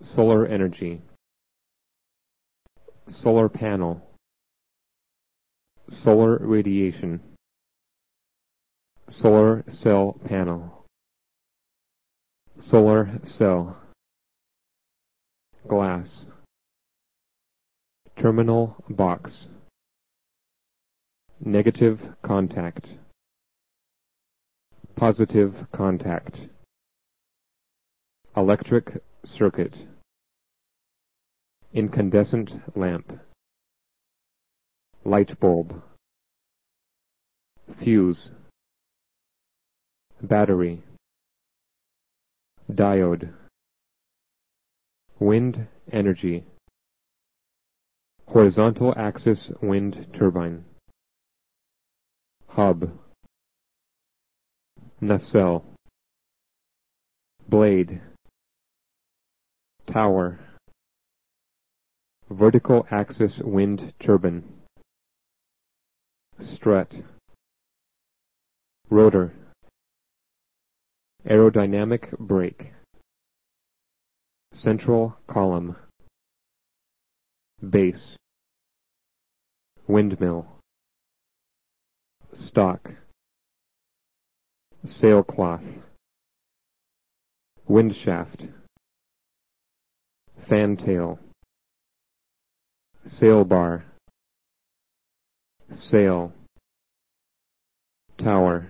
solar energy, solar panel, solar radiation, solar cell panel, solar cell, glass, terminal box, negative contact, positive contact, electric circuit, incandescent lamp, light bulb, fuse, battery, diode, wind energy, horizontal axis wind turbine, hub, nacelle, blade, tower, vertical axis wind turbine, strut, rotor, aerodynamic brake, central column, base, windmill, stock, sailcloth, windshaft, fantail, sailbar, sail, tower,